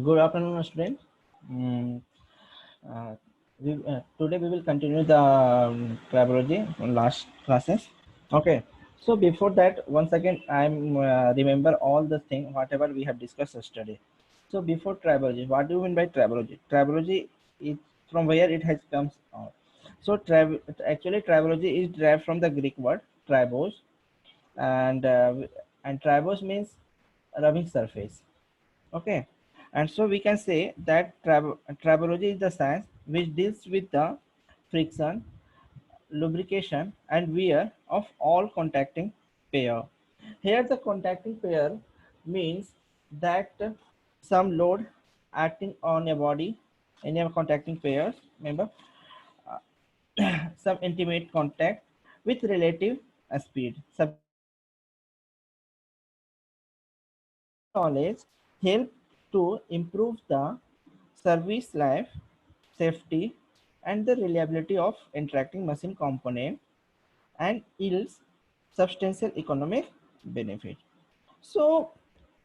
Good afternoon, student. Mm, uh, Today we will continue the tribology on last classes. Okay. So before that, once again, I'm remember all the thing whatever we have discussed yesterday. So before tribology, what do you mean by tribology? Tribology is from where it has comes out. So actually tribology is derived from the Greek word tribos, and tribos means rubbing surface. Okay, and so we can say that tribology is the science which deals with the friction, lubrication, and wear of all contacting pair. Here, the contacting pair means that some load acting on a body in a contacting pairs. Remember, some intimate contact with relative speed. This knowledge help to improve the service life, safety, and the reliability of interacting machine component and yields substantial economic benefit. So,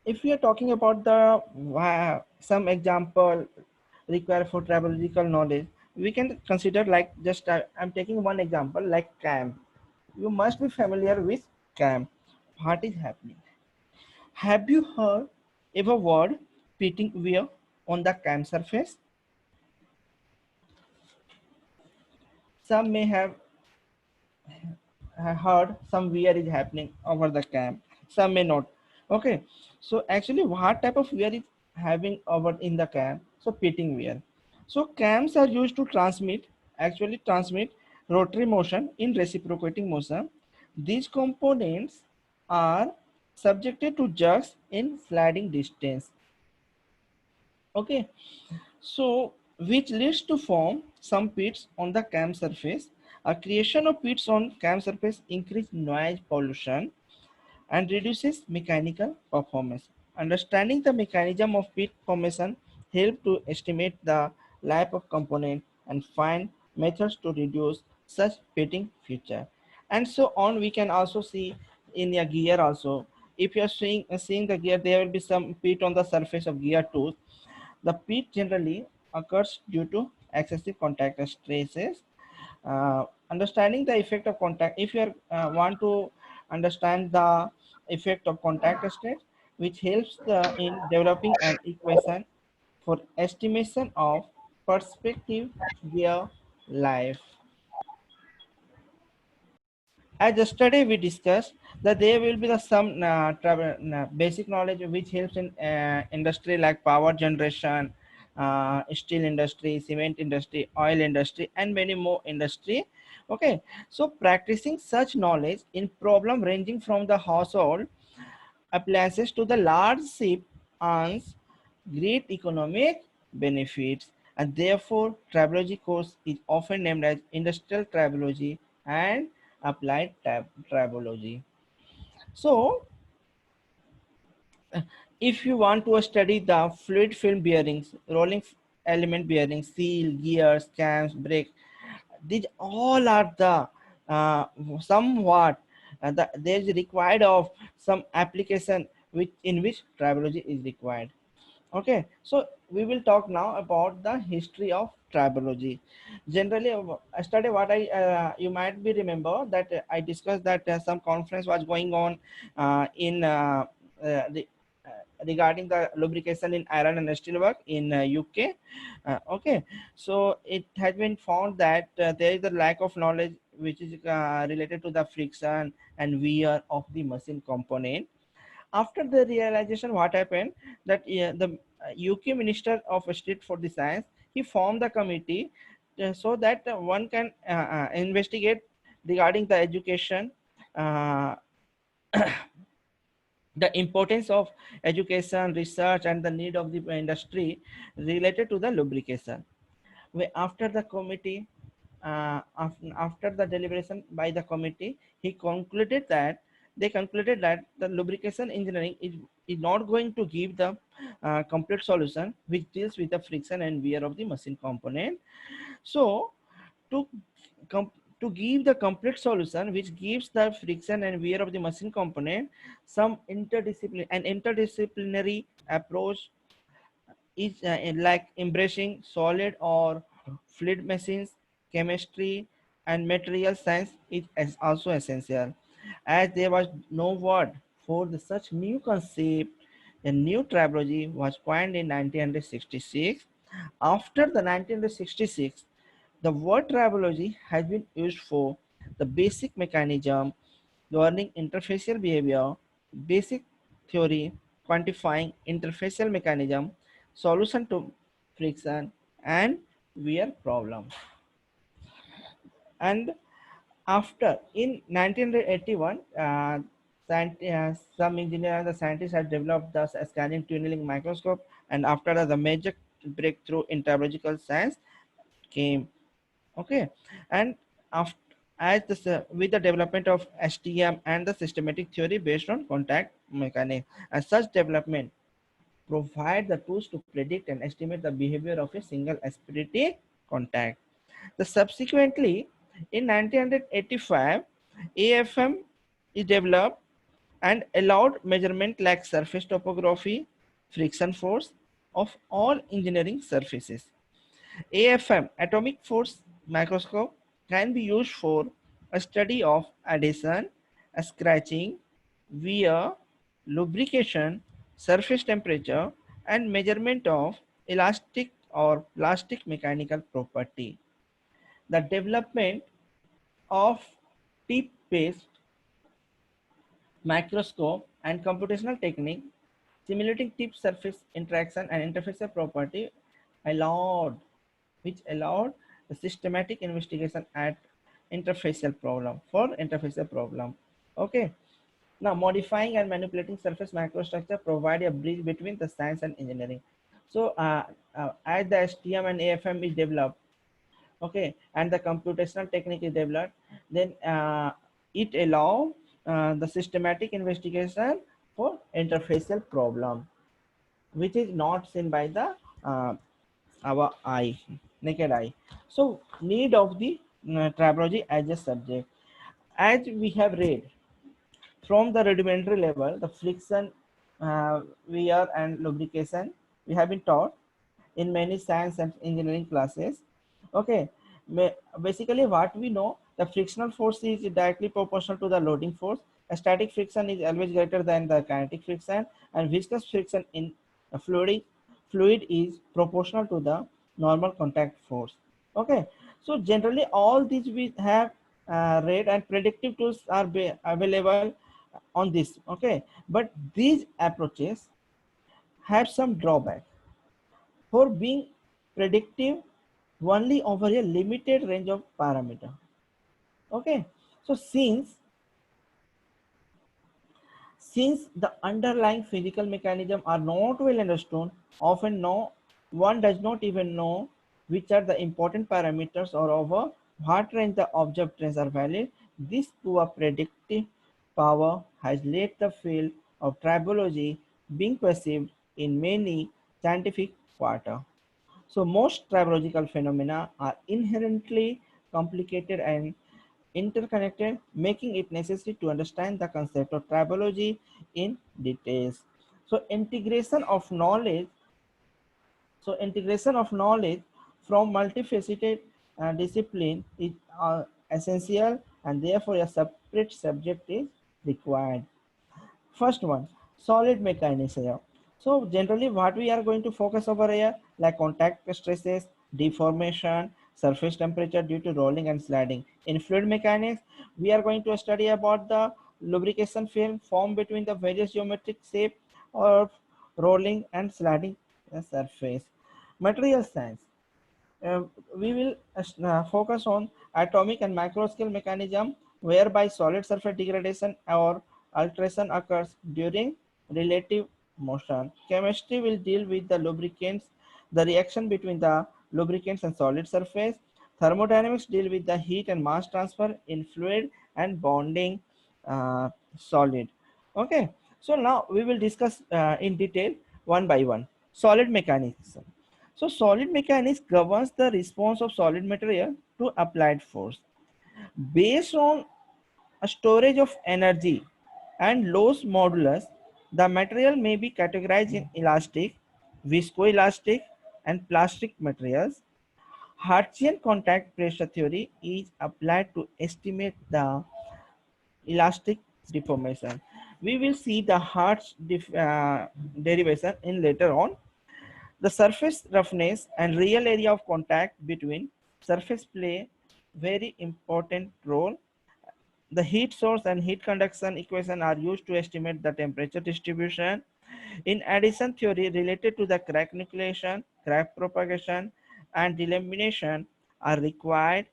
if we are talking about the some example required for tribological knowledge, we can consider like just I'm taking one example like cam. You must be familiar with cam. What is happening? Have you heard ever word pitting wear on the cam surface? Some may have heard some wear is happening over the cam. Some may not. Okay. So actually, what type of wear is having over in the cam? So pitting wear. So cams are used to transmit rotary motion in reciprocating motion. These components are subjected to jerks in sliding distance. Okay, so which leads to form some pits on the cam surface. A creation of pits on cam surface increase noise pollution and reduces mechanical performance. Understanding the mechanism of pit formation help to estimate the life of component and find methods to reduce such pitting future. And so on, we can also see in a gear also. If you are seeing the gear, there will be some pit on the surface of gear tooth. The pit generally occurs due to excessive contact stresses. Understanding the effect of contact, if you want to understand the effect of contact stress, which helps in developing an equation for estimation of perspective gear life. As yesterday we discussed that there will be the some basic knowledge which helps in industry like power generation, steel industry, cement industry, oil industry, and many more industry. Okay, so practicing such knowledge in problem ranging from the household appliances to the large ship earns great economic benefits, and therefore tribology course is often named as industrial tribology and applied tribology. So if you want to study the fluid film bearings, rolling element bearings, seal, gears, cams, brakes, these all are the somewhat there is required of some application which in which tribology is required. Okay, so we will talk now about the history of tribology. Generally, yesterday what I you might be remember that I discussed that some conference was going on in the, regarding the lubrication in iron and steel work in UK. Okay, so it has been found that there is a lack of knowledge which is related to the friction and wear of the machine component. After the realization, what happened that the UK Minister of State for the Science, he formed the committee so that one can investigate regarding the education, uh, the importance of education, research, and the need of the industry related to the lubrication. After the committee, after the deliberation by the committee, he concluded that they concluded that the lubrication engineering is not going to give the complete solution which deals with the friction and wear of the machine component. So to com- to give the complete solution which gives the friction and wear of the machine component, some interdisciplinary approach is like embracing solid or fluid machines, chemistry, and material science is also essential, as there was no word for the such new concept. A new tribology was coined in 1966. After the 1966, the word tribology has been used for the basic mechanism governing interfacial behavior, basic theory quantifying interfacial mechanism, solution to friction and wear problem. And after in 1981, some engineers and scientists had developed the scanning tunneling microscope, and after that, the major breakthrough in tribological science came. Okay, and after with the development of STM and the systematic theory based on contact mechanics, and such development provide the tools to predict and estimate the behavior of a single aspirated contact. The subsequently, in 1985, AFM is developed and allowed measurement like surface topography, friction force of all engineering surfaces. AFM, atomic force microscope, can be used for a study of adhesion, scratching, wear, lubrication, surface temperature, and measurement of elastic or plastic mechanical property. The development of tip-based microscope and computational technique simulating tip surface interaction and interface property allowed allowed the systematic investigation at interfacial problem. Okay, now modifying and manipulating surface microstructure provide a bridge between the science and engineering. So as the STM and AFM is developed, okay, and the computational technique is developed, then it allow the systematic investigation for interfacial problem, which is not seen by the uh, our eye, naked eye. So need of the tribology as a subject, as we have read from the rudimentary level, the friction, wear and lubrication we have been taught in many science and engineering classes. Okay, basically what we know, the frictional force is directly proportional to the loading force. A static friction is always greater than the kinetic friction, and viscous friction in a fluid is proportional to the normal contact force. Okay, so generally all these we have read, and predictive tools are available on this. Okay, but these approaches have some drawback for being predictive only over a limited range of parameter. Okay, so since the underlying physical mechanism are not well understood, often no one does not even know which are the important parameters or over what range the observed trends are valid. This poor predictive power has led the field of tribology being perceived in many scientific quarter. So most tribological phenomena are inherently complicated and interconnected, making it necessary to understand the concept of tribology in details. So integration of knowledge from multifaceted discipline is essential, and therefore a separate subject is required. First one, solid mechanism. So generally what we are going to focus over here, like contact stresses, deformation, surface temperature due to rolling and sliding. In fluid mechanics, we are going to study about the lubrication film formed between the various geometric shape of rolling and sliding surface. Material science, uh, we will focus on atomic and macro scale mechanism whereby solid surface degradation or alteration occurs during relative motion. Chemistry will deal with the lubricants, the reaction between the lubricants and solid surface. Thermodynamics deal with the heat and mass transfer in fluid and bonding uh, solid. Okay, so now we will discuss in detail one by one. Solid mechanics. So solid mechanics governs the response of solid material to applied force. Based on a storage of energy and Loss modulus, the material may be categorized in elastic, viscoelastic, and plastic materials. Hertzian contact pressure theory is applied to estimate the elastic deformation. We will see the derivation in later on. The surface roughness and real area of contact between surface play very important role. The heat source and heat conduction equation are used to estimate the temperature distribution. In addition, theory related to the crack nucleation, crack propagation, and delamination are required.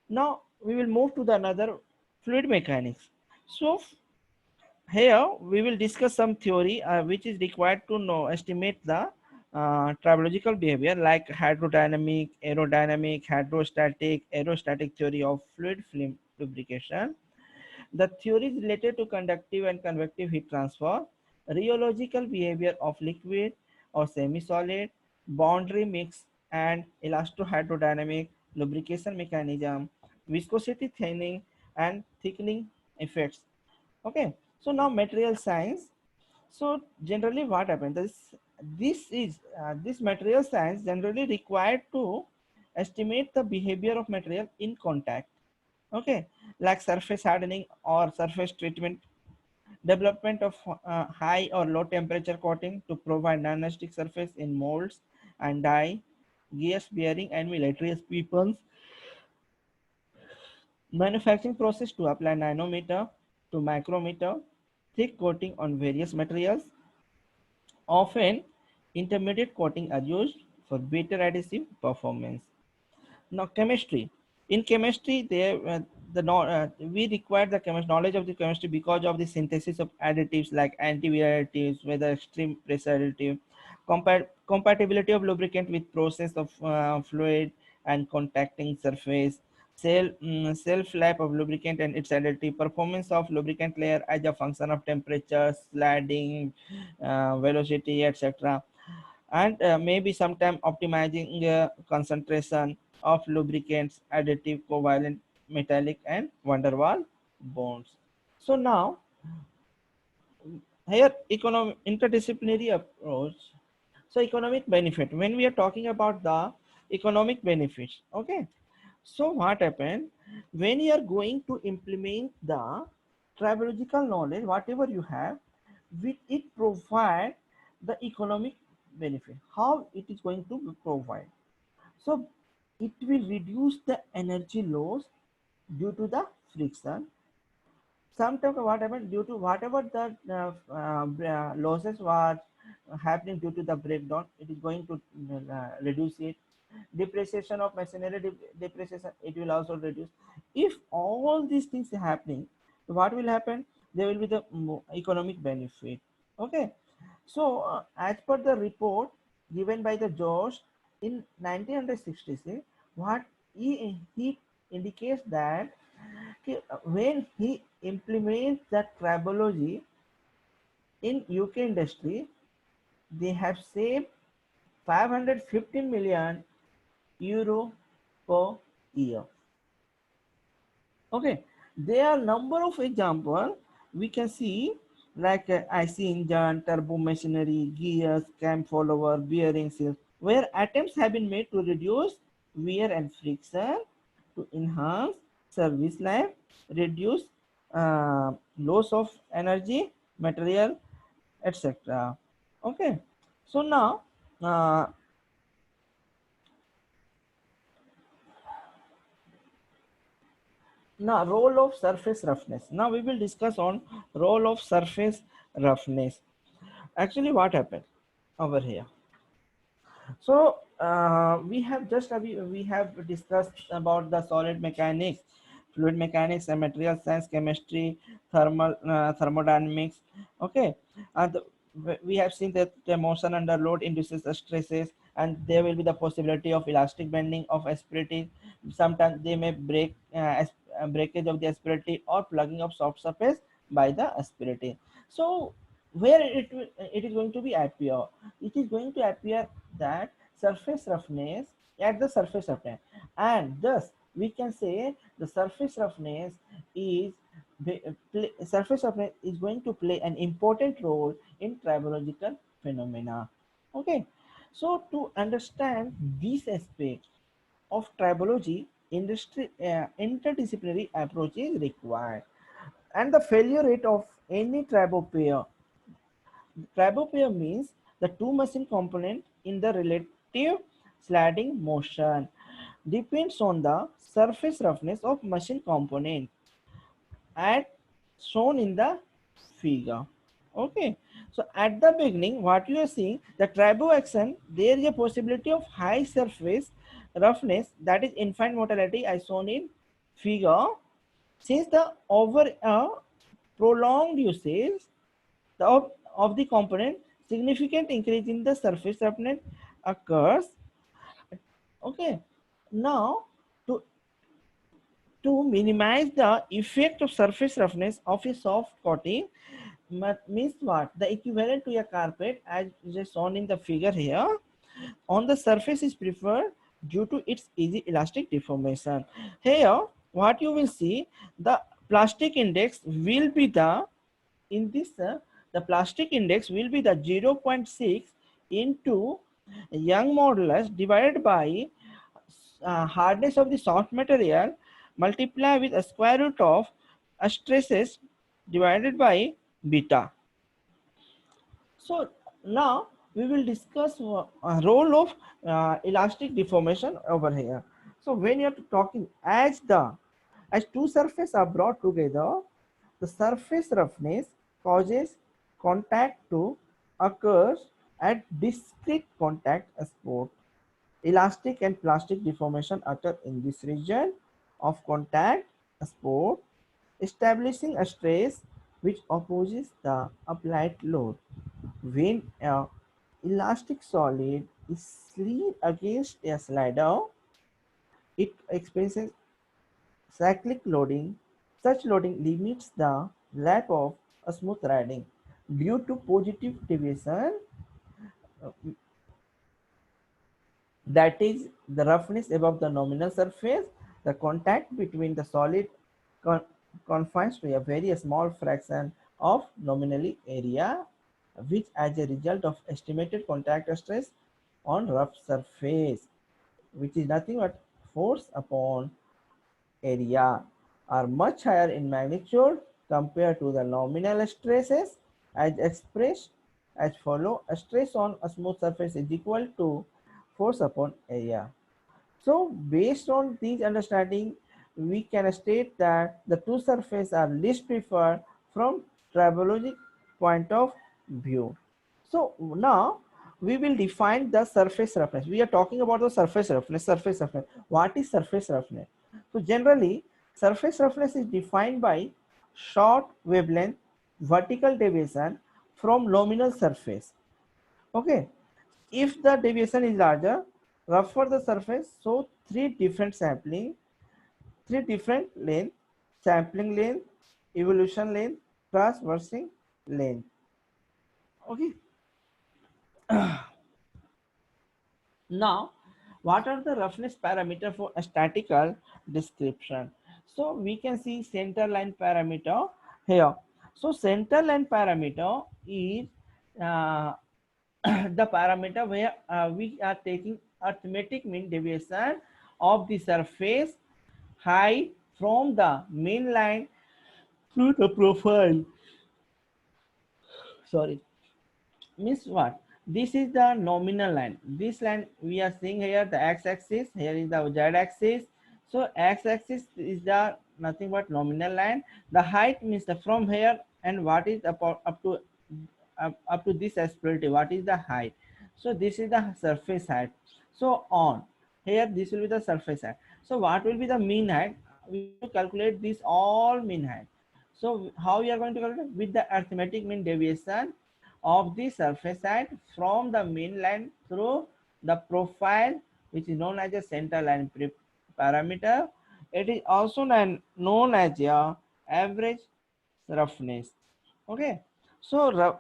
Now we will move to the another fluid mechanics. So here we will discuss some theory which is required to know estimate the tribological behavior like hydrodynamic, aerodynamic, hydrostatic, aerostatic theory of fluid film lubrication. The theories related to conductive and convective heat transfer, rheological behavior of liquid or semi-solid, boundary mix and elastohydrodynamic lubrication mechanism, viscosity thinning and thickening effects. Okay, so now material science. So generally what happens, this material science generally required to estimate the behavior of material in contact. Okay, like surface hardening or surface treatment, development of high or low temperature coating to provide non-stick surface in molds and die, gears, bearing and military weapons, manufacturing process to apply nanometer to micrometer, thick coating on various materials. Often, intermediate coating are used for better adhesive performance. Now, chemistry. In chemistry, we require the knowledge of the chemistry because of the synthesis of additives like antiviral additives, whether extreme pressure additive, compatibility of lubricant with process of fluid and contacting surface, self life of lubricant and its additive, performance of lubricant layer as a function of temperature, sliding, velocity, etc. And maybe sometime optimizing concentration of lubricants, additive, covalent, metallic, and van der Waal bonds. So now here economic interdisciplinary approach. So economic benefit. When we are talking about the economic benefits, okay. So what happened when you are going to implement the tribological knowledge, whatever you have, with it provide the economic benefit. How it is going to provide? So it will reduce the energy loss due to the friction. Sometimes what happened due to whatever the losses was happening due to the breakdown, it is going to reduce it. Depreciation of machinery, depreciation, it will also reduce. If all these things are happening, what will happen? There will be the economic benefit. Okay, so as per the report given by the Josh in 1966, what he indicates that when he implements that tribology in UK industry, they have saved 550 million euro per year. Okay, there are number of example we can see like IC engine, turbo machinery, gears, cam follower, bearing seals, where attempts have been made to reduce wear and friction, to enhance service life, reduce loss of energy, material, etc. Okay, so now uh, now role of surface roughness. Now we will discuss on role of surface roughness. Actually, what happened over here? So we have discussed about the solid mechanics, fluid mechanics, and material science, chemistry, thermodynamics. Okay, and we have seen that the motion under load induces the stresses, and there will be the possibility of elastic bending of asperities. Sometimes they may breakage of the asperity or plugging of soft surface by the asperity. So where it is going to be appear? It is going to appear that surface roughness at the surface roughness, and thus we can say the surface roughness is surface roughness is going to play an important role in tribological phenomena. Okay, so to understand these aspects of tribology, interdisciplinary approach is required. And the failure rate of any tribopair means the two machine component in the relative sliding motion depends on the surface roughness of machine component as shown in the figure. Okay, so at the beginning what you are seeing the triboaxon, there is a possibility of high surface roughness, that is infant mortality as shown in figure. Since the over a prolonged usage of the component, significant increase in the surface roughness occurs. Okay, now to minimize the effect of surface roughness of a soft coating, means what? The equivalent to a carpet as is shown in the figure here on the surface is preferred due to its easy elastic deformation. Here what you will see, the plastic index will be the, in this the plastic index will be the 0.6 into Young modulus divided by hardness of the soft material multiply with a square root of stresses divided by beta. So now we will discuss a role of elastic deformation over here. So when you are talking as two surfaces are brought together, the surface roughness causes contact to occur at discrete contact spot. Elastic and plastic deformation occur in this region of contact spot, establishing a stress which opposes the applied load. When a elastic solid is slid against a slider, it experiences cyclic loading. Such loading limits the lack of a smooth riding. Due to positive deviation, uh, that is the roughness above the nominal surface, the contact between the solid con confines to a very small fraction of nominally area, which as a result of estimated contact stress on rough surface, which is nothing but force upon area, are much higher in magnitude compared to the nominal stresses as expressed as follow. A stress on a smooth surface is equal to force upon area. So based on these understanding, we can state that the two surfaces are least preferred from tribologic point of view. So now we will define the surface roughness. We are talking about the surface roughness. Surface roughness. What is surface roughness? So generally, surface roughness is defined by short wavelength vertical deviation from nominal surface. Okay, if the deviation is larger, rougher the surface, so three different length, sampling length, evolution length, transversing length. Okay, now what are the roughness parameter for a statical description? So we can see center line parameter here. So center line parameter is uh, the parameter where we are taking arithmetic mean deviation of the surface height from the main line to the profile. Sorry, means what? This is the nominal line. This line we are seeing here, the x-axis. Here is the z-axis. So x-axis is the nothing but nominal line. The height means the from here and what is up to this aspirity. What is the height? So this is the surface height. So on here, this will be the surface height. So what will be the mean height? We have to calculate this all mean height. So how we are going to calculate? With the arithmetic mean deviation of the surface height from the mean line through the profile, which is known as a center line parameter. It is also known as a average roughness. Okay, so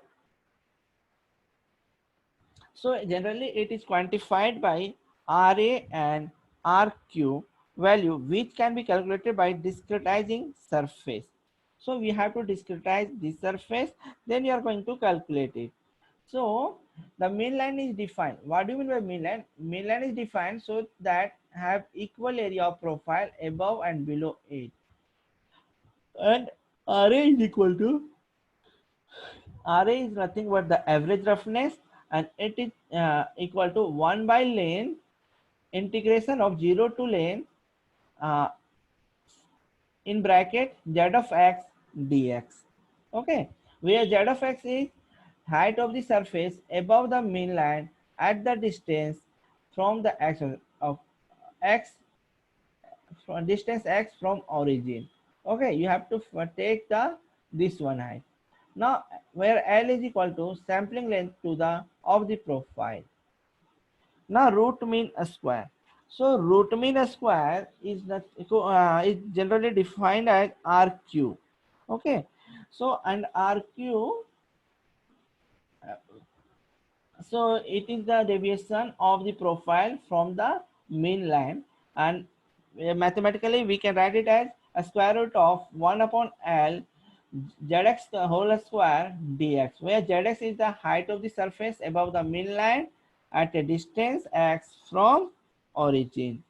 generally it is quantified by RA and RQ value, which can be calculated by discretizing surface. So we have to discretize the surface, then you are going to calculate it. So The main line is defined. What do you mean by main line? Main line is defined so that have equal area of profile above and below it. And RA is equal to, RA is nothing but the average roughness, and it is equal to 1 by length integration of 0 to length uh, in bracket z of x dx. Okay, where z of x is height of the surface above the mean line at the distance from the axis of x, from distance x from origin. Okay, you have to take the this one height. Now where L is equal to sampling length to the of the profile. Now root mean square. So root mean square is not is generally defined as RQ. Okay, so and RQ, so it is the deviation of the profile from the mean line, and mathematically we can write it as a square root of 1 upon L zx whole square dx, where zx is the height of the surface above the mean line at a distance x from origin,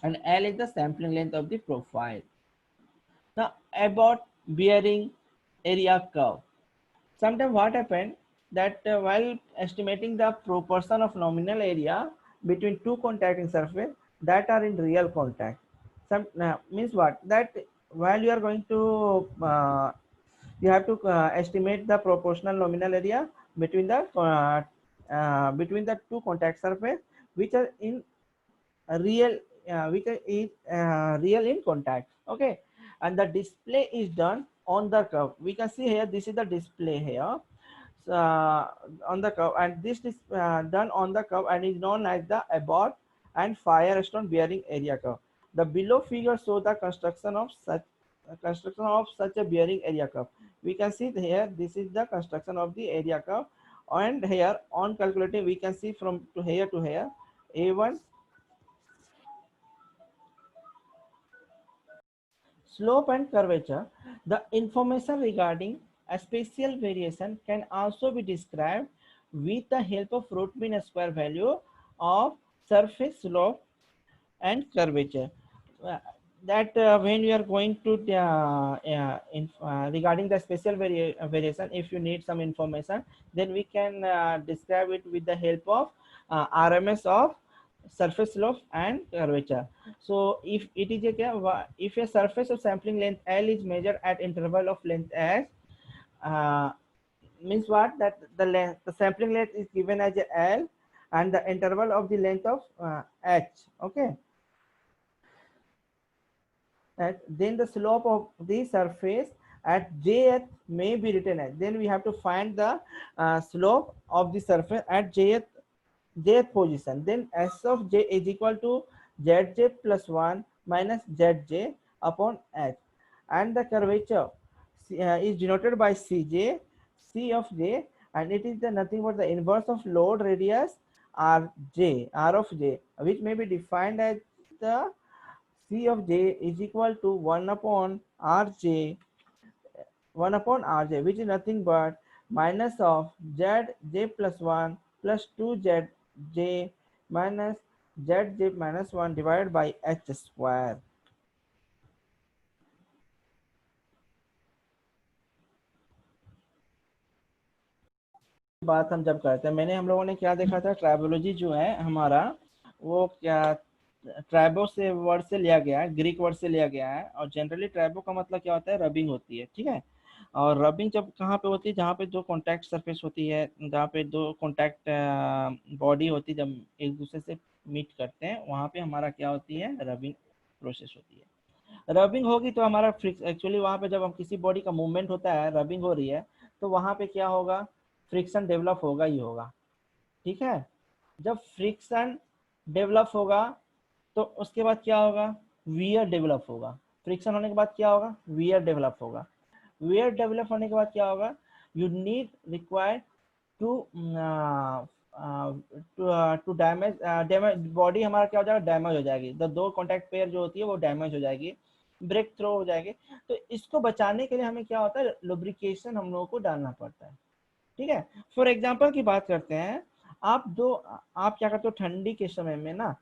and L is the sampling length of the profile. Now about bearing area curve. Sometimes what happened that while estimating the proportion of nominal area between two contacting surface that are in real contact, some means what, that while you are going to you have to estimate the proportional nominal area between the two contact surface which are in real which is real in contact. Okay, and the display is done on the curve. We can see here, this is the display here, on the curve, and this is done on the curve and is known as the Abbott and Firestone bearing area curve. The below figure show the construction of such a bearing area curve. We can see here, this is the construction of the area curve, and here on calculating we can see from to here a1 slope and curvature. The information regarding a spatial variation can also be described with the help of root mean square value of surface slope and curvature. Uh, that when you are going to regarding the spatial variation, if you need some information, then we can describe it with the help of RMS of surface slope and curvature. So if it is if a surface of sampling length L is measured at interval of length S, uh, means what, that the sampling length is given as a L and the interval of the length of H. Okay, and then the slope of the surface at jth may be written as, then we have to find the slope of the surface at jth position, then S of j is equal to zj plus 1 minus zj upon h, and the curvature is denoted by cj, c of j, and it is the nothing but the inverse of load radius r of j, which may be defined as the C of j is equal to 1 upon rj, 1 upon rj, which is nothing but minus of zj plus 1 plus 2zj minus zj minus 1 divided by h square. बात हम जब करते हैं, मैंने हम लोगों ने क्या देखा था, ट्राइबोलॉजी जो है हमारा, वो क्या ट्राइबो से वर्ड से लिया गया है, ग्रीक वर्ड से लिया गया है, और जनरली ट्राइबो का मतलब क्या होता है, रबिंग होती है, ठीक है। और रबिंग जब कहाँ पे होती है, जहाँ पे दो कॉन्टैक्ट सरफेस होती है, जहाँ पे दो कॉन्टैक्ट बॉडी होती है, जब एक दूसरे से मीट करते हैं, वहाँ पे हमारा क्या होती है, रबिंग प्रोसेस होती है। रबिंग होगी तो हमारा एक्चुअली वहाँ पे जब हम किसी बॉडी का मूवमेंट होता है, रबिंग हो रही है, तो वहाँ पे क्या होगा, फ्रिक्शन डेवलप होगा ही होगा, ठीक है। जब फ्रिक्शन डेवलप होगा तो उसके बाद क्या होगा, वियर डेवलप होगा। फ्रिक्शन होने के बाद क्या होगा, वियर डेवलप होगा। वियर डेवलप होने के बाद क्या होगा, you need required to to damage body, हमारा क्या हो जाएगा, डैमेज हो जाएगी, द दो कॉन्टैक्ट पेयर जो होती है वो डैमेज हो जाएगी, ब्रेक थ्रो हो जाएगी। तो इसको बचाने के लिए हमें क्या होता है, लुब्रिकेशन हम लोगों को डालना पड़ता है, ठीक है। फॉर एग्जाम्पल की बात करते हैं, आप क्या करते हो ठंडी के समय में ना,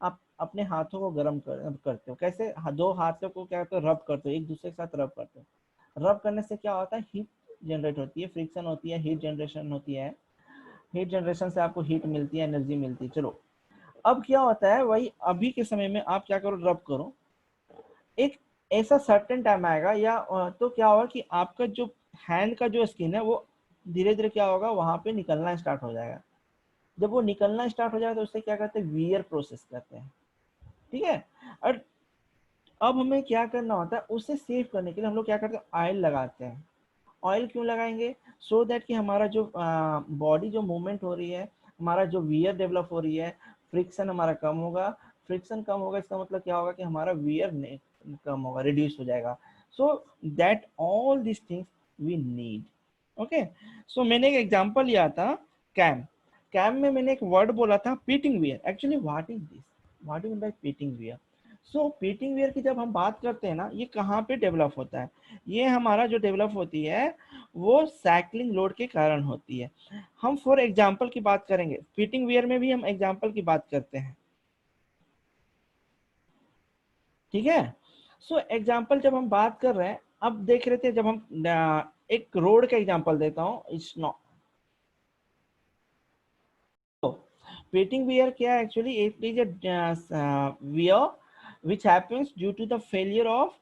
आप अपने हाथों को गर्म करते हो कैसे, दो हाथों को क्या करते हो, रब करते हो, एक दूसरे के साथ रब करते हो। रब करने से क्या होता है, हीट जनरेट होती है, फ्रिक्शन होती है, हीट जनरेशन होती है। हीट जनरेशन से आपको हीट मिलती है, एनर्जी मिलती है। चलो, अब क्या होता है, वही अभी के समय में आप क्या करो, रब करो। एक ऐसा सर्टेन टाइम आएगा या तो क्या होगा कि आपका जो हैंड का जो स्किन है वो धीरे धीरे क्या होगा, वहां पे निकलना स्टार्ट हो जाएगा। जब वो निकलना स्टार्ट हो जाएगा तो उससे क्या करते हैं, वियर प्रोसेस करते हैं। ठीक है। और अब हमें क्या करना होता है, उसे सेव करने के लिए हम लोग क्या करते हैं, ऑयल लगाते हैं। ऑयल क्यों लगाएंगे, सो दैट कि हमारा जो बॉडी जो मूवमेंट हो रही है, हमारा जो वियर डेवलप हो रही है, फ्रिक्शन हमारा कम होगा। फ्रिक्शन कम होगा इसका मतलब क्या होगा कि हमारा वियर कम होगा, रिड्यूस हो जाएगा। So that all this things we need. Okay. So मैंने एक एग्जांपल लिया था, कैम। कैम में मैंने एक वर्ड बोला था, pitting wear. Actually what is this, what do mean by pitting wear. So pitting wear की जब हम बात करते हैं ना, ये कहाँ पे डेवलप होता है, ये हमारा जो डेवलप होती है वो साइक्लिंग लोड के कारण होती है। हम फॉर एग्जांपल की बात करेंगे, फिटिंग वेयर में भी हम एग्जांपल की बात करते हैं। ठीक है। सो एग्जांपल जब हम बात कर रहे हैं, अब देख रहे थे जब हम एक रोड का एग्जांपल देता हूँ, इट्स नॉट फिटिंग वेयर क्या है, actually it is a wear which happens due to the failure of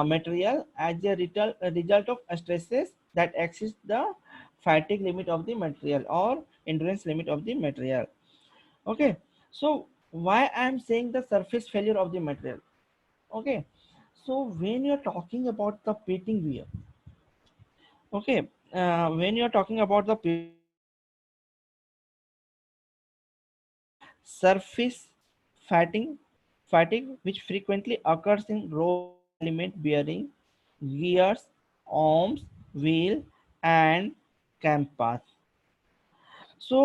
material as a result of stresses that exceed the fatigue limit of the material or endurance limit of the material. Okay. So why I am saying the surface failure of the material. Okay. So when you're talking about the pitting wear, okay, when you're talking about the surface fatting fatigue which frequently occurs in raw element bearing gears, arms, wheel, and cam path. So